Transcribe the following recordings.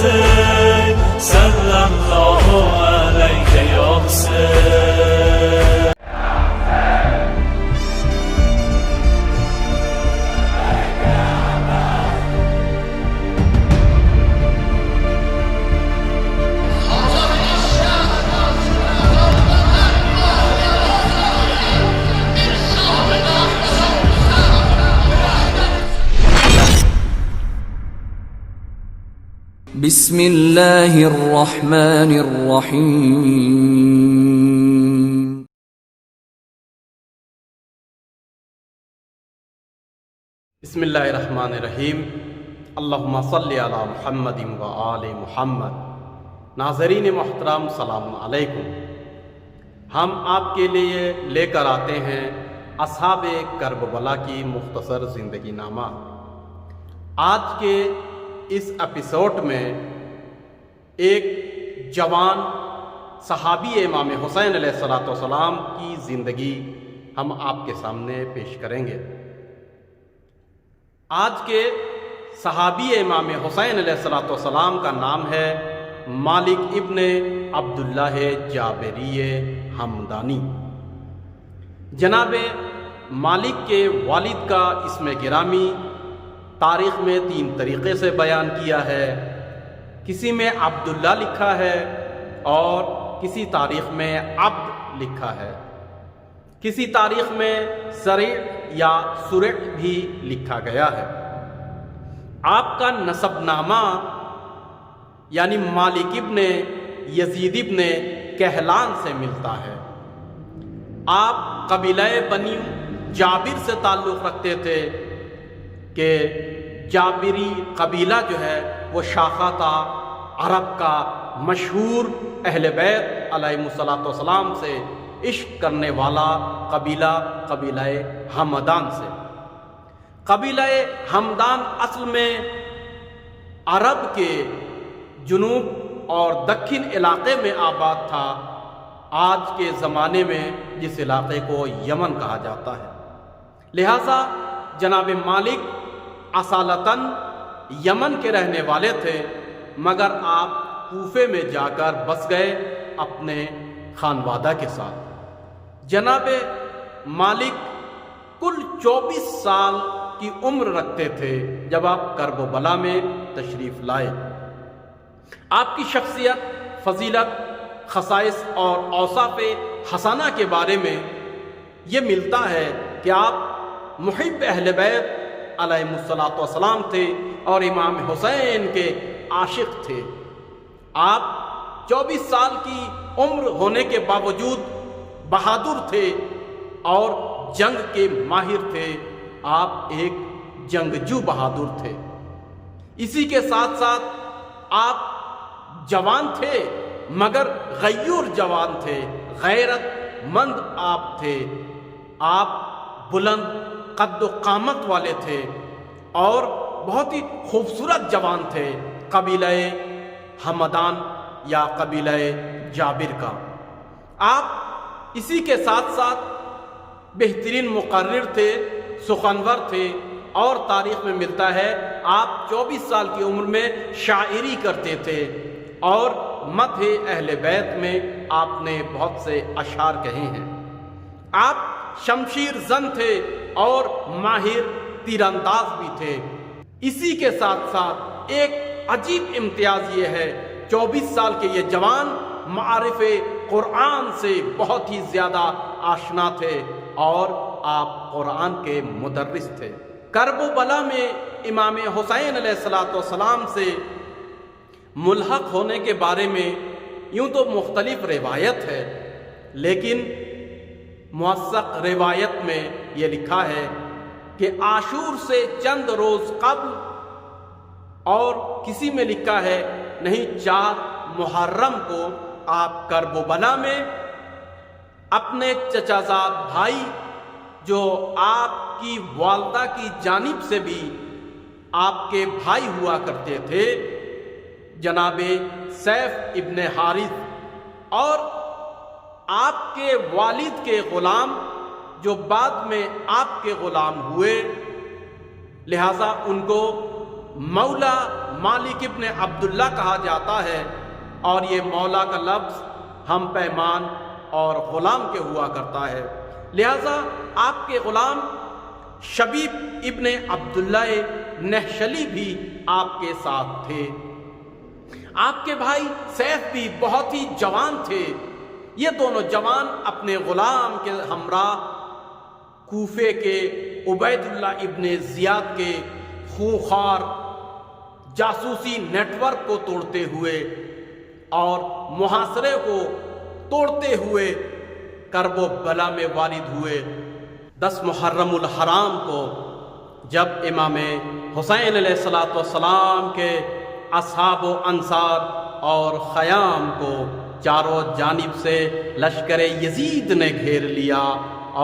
حسين صلى الله عليك يا حسين. بسم اللہ الرحمن الرحیم. بسم اللہ الرحمن الرحیم. اللہم صلی علی محمد و آل محمد. ناظرین محترم سلام علیکم. ہم آپ کے لیے لے کر آتے ہیں اصحاب کربلا کی مختصر زندگی نامہ. آج کے اس ایپیسوڈ میں ایک جوان صحابی امام حسین علیہ السلام کی زندگی ہم آپ کے سامنے پیش کریں گے. آج کے صحابی امام حسین علیہ السلام کا نام ہے مالک ابن عبداللہ جابری ہمدانی. جناب مالک کے والد کا اسم گرامی تاریخ میں 3 طریقے سے بیان کیا ہے. کسی میں عبداللہ لکھا ہے اور کسی تاریخ میں عبد لکھا ہے. کسی تاریخ میں سریع یا سرع بھی لکھا گیا ہے. آپ کا نسب نامہ یعنی مالک ابن یزید ابن کہلان سے ملتا ہے. آپ قبیلہ بنی جابر سے تعلق رکھتے تھے کہ جابری قبیلہ جو ہے وہ شاخہ تھا عرب کا مشہور اہل بیت علیہ السلام سے عشق کرنے والا قبیلہ ہمدان سے. قبیلہ ہمدان اصل میں عرب کے جنوب اور دکن علاقے میں آباد تھا. آج کے زمانے میں جس علاقے کو یمن کہا جاتا ہے. لہذا جناب مالک اصالتاً یمن کے رہنے والے تھے مگر آپ کوفے میں جا کر بس گئے اپنے خانوادہ کے ساتھ. جناب مالک کل 24 سال کی عمر رکھتے تھے جب آپ کربلا میں تشریف لائے. آپ کی شخصیت، فضیلت، خصائص اور اوصاف حسنہ کے بارے میں یہ ملتا ہے کہ آپ محب اہل بیت علیہ السلام تھے اور امام حسین کے عاشق تھے. آپ 24 سال کی عمر ہونے کے باوجود بہادر تھے اور جنگ کے ماہر تھے. آپ ایک جنگجو بہادر تھے. اسی کے ساتھ ساتھ آپ جوان تھے مگر غیور جوان تھے، غیرت مند آپ تھے. آپ بلند قد و قامت والے تھے اور بہت ہی خوبصورت جوان تھے قبیلہ ہمدان یا قبیلہ جابر کا. آپ اسی کے ساتھ ساتھ بہترین مقرر تھے، سخنور تھے اور تاریخ میں ملتا ہے آپ 24 سال کی عمر میں شاعری کرتے تھے اور مدح اہل بیت میں آپ نے بہت سے اشعار کہے ہیں. آپ شمشیر زن تھے اور ماہر تیر انداز بھی تھے. اسی کے ساتھ ساتھ ایک عجیب امتیاز یہ ہے 24 سال کے یہ جوان معارف قرآن سے بہت ہی زیادہ آشنا تھے اور آپ قرآن کے مدرس تھے. کربلا میں امام حسین علیہ السلام سے ملحق ہونے کے بارے میں یوں تو مختلف روایت ہے لیکن موثق روایت میں یہ لکھا ہے کہ عاشور سے چند روز قبل، اور کسی میں لکھا ہے نہیں 4 محرم کو آپ کربلا میں اپنے چچا زاد بھائی جو آپ کی والدہ کی جانب سے بھی آپ کے بھائی ہوا کرتے تھے، جناب سیف ابن حارث اور آپ کے والد کے غلام جو بعد میں آپ کے غلام ہوئے، لہذا ان کو مولا مالک ابن عبداللہ کہا جاتا ہے، اور یہ مولا کا لفظ ہم پیمان اور غلام کے ہوا کرتا ہے، لہذا آپ کے غلام شبیب ابن عبداللہ نہشلی بھی آپ کے ساتھ تھے۔ آپ کے بھائی سیف بھی بہت ہی جوان تھے۔ یہ دونوں جوان اپنے غلام کے ہمراہ کوفے کے عبید اللہ ابن زیاد کے خونخوار جاسوسی نیٹ ورک کو توڑتے ہوئے اور محاصرے کو توڑتے ہوئے کرب و بلا میں والد ہوئے۔ 10 محرم الحرام کو جب امام حسین علیہ السلام کے اصحاب و انصار اور خیام کو چاروں جانب سے لشکر یزید نے گھیر لیا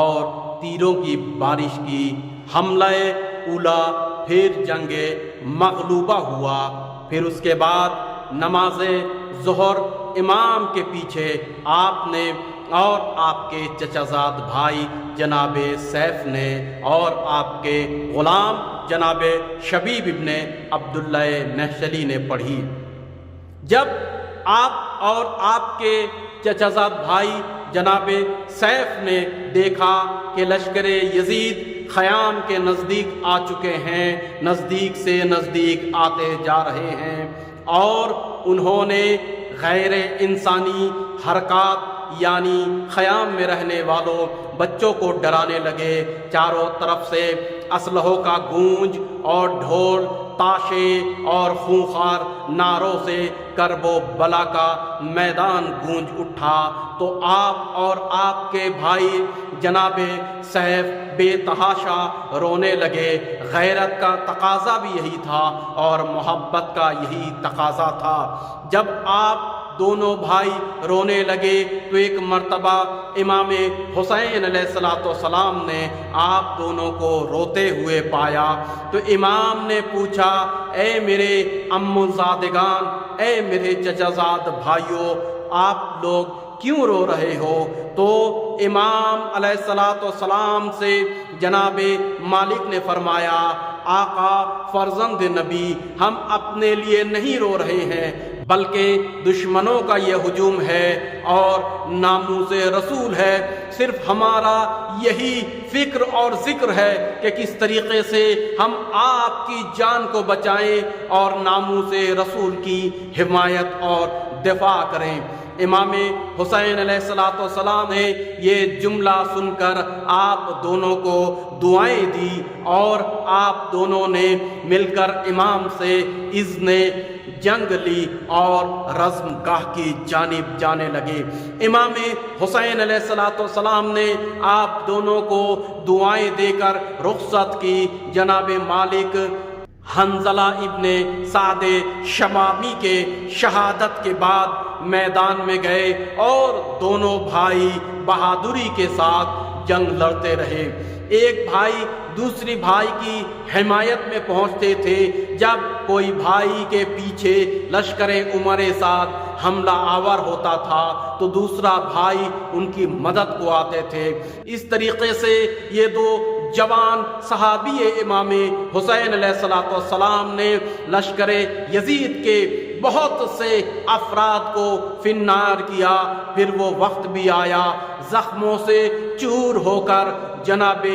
اور تیروں کی بارش کی، حملہ اولا پھر جنگ مغلوبہ ہوا۔ پھر اس کے بعد نماز ظہر امام کے پیچھے آپ نے اور آپ کے چچا زاد بھائی جناب سیف نے اور آپ کے غلام جناب شبیب ابن عبداللہ نہشلی نے پڑھی۔ جب آپ اور آپ کے چچا زاد بھائی جناب سیف نے دیکھا کہ لشکر یزید خیام کے نزدیک آ چکے ہیں، نزدیک سے نزدیک آتے جا رہے ہیں، اور انہوں نے غیر انسانی حرکات یعنی خیام میں رہنے والوں بچوں کو ڈرانے لگے۔ چاروں طرف سے اسلحوں کا گونج اور ڈھول تاشے اور خونخوار نعروں سے کرب و بلا کا میدان گونج اٹھا، تو آپ اور آپ کے بھائی جناب سیف بے تحاشا رونے لگے۔ غیرت کا تقاضا بھی یہی تھا اور محبت کا یہی تقاضا تھا۔ جب آپ دونوں بھائی رونے لگے تو ایک مرتبہ امام حسین علیہ السلام نے آپ دونوں کو روتے ہوئے پایا، تو امام نے پوچھا، اے میرے عمو زادگان، اے میرے چچا زاد بھائیوں، آپ لوگ کیوں رو رہے ہو؟ تو امام علیہ السلام سے جناب مالک نے فرمایا، آقا فرزند نبی، ہم اپنے لیے نہیں رو رہے ہیں، بلکہ دشمنوں کا یہ ہجوم ہے اور ناموس رسول ہے۔ صرف ہمارا یہی فکر اور ذکر ہے کہ کس طریقے سے ہم آپ کی جان کو بچائیں اور ناموس رسول کی حمایت اور دفاع کریں۔ امام حسین علیہ السلام نے یہ جملہ سن کر آپ دونوں کو دعائیں دی اور آپ دونوں نے مل کر امام سے اذن جنگ لی اور رزم گاہ کی جانب جانے لگے۔ امام حسین علیہ السلام نے آپ دونوں کو دعائیں دے کر رخصت کی۔ جناب مالک حنظلہ ابن سعد شمامی کے شہادت کے بعد میدان میں گئے اور دونوں بھائی بہادری کے ساتھ جنگ لڑتے رہے۔ ایک بھائی دوسری بھائی کی حمایت میں پہنچتے تھے۔ جب کوئی بھائی کے پیچھے لشکر عمر سعد حملہ آور ہوتا تھا تو دوسرا بھائی ان کی مدد کو آتے تھے۔ اس طریقے سے یہ دو جوان صحابی امام حسین علیہ السلام نے لشکر یزید کے بہت سے افراد کو فنار کیا۔ پھر وہ وقت بھی آیا، زخموں سے چور ہو کر جناب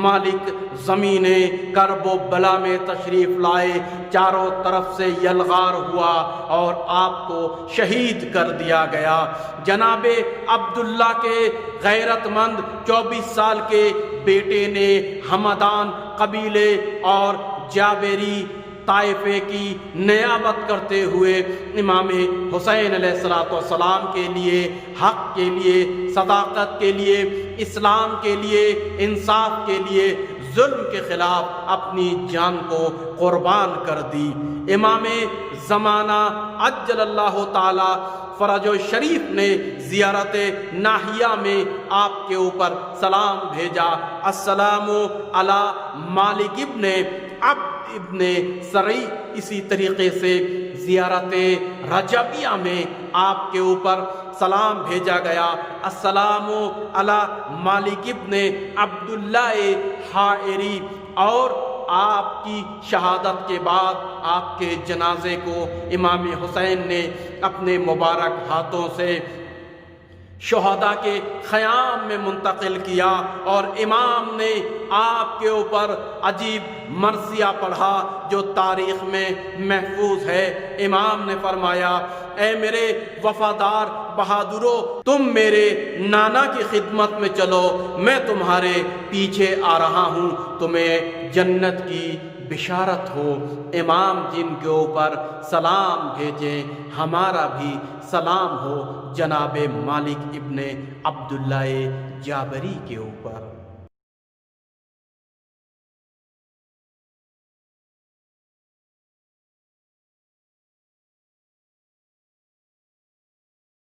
مالک زمین کرب و بلا میں تشریف لائے۔ چاروں طرف سے یلغار ہوا اور آپ کو شہید کر دیا گیا۔ جناب عبداللہ کے غیرت مند 24 سال کے بیٹے نے ہمدان قبیلے اور جابری طائفے کی نیابت کرتے ہوئے امام حسین علیہ السلام کے لیے، حق کے لیے، صداقت کے لیے، اسلام کے لیے، انصاف کے لیے، ظلم کے خلاف اپنی جان کو قربان کر دی۔ امام زمانہ عجل اللہ تعالی فرج و شریف نے زیارت ناحیہ میں آپ کے اوپر سلام بھیجا۔ السلام علی مالک ابن عبد ابن سری۔ اسی طریقے سے زیارت رجبیہ میں آپ کے اوپر سلام بھیجا گیا۔ السلام علی مالک ابن عبداللہ حائری۔ اور آپ کی شہادت کے بعد آپ کے جنازے کو امام حسین نے اپنے مبارک ہاتھوں سے شہداء کے خیام میں منتقل کیا، اور امام نے آپ کے اوپر عجیب مرثیہ پڑھا جو تاریخ میں محفوظ ہے۔ امام نے فرمایا، اے میرے وفادار بہادروں، تم میرے نانا کی خدمت میں چلو، میں تمہارے پیچھے آ رہا ہوں، تمہیں جنت کی بشارت ہو۔ امام جن کے اوپر سلام بھیجیں، ہمارا بھی سلام ہو جناب مالک ابن عبداللہ جابری کے اوپر۔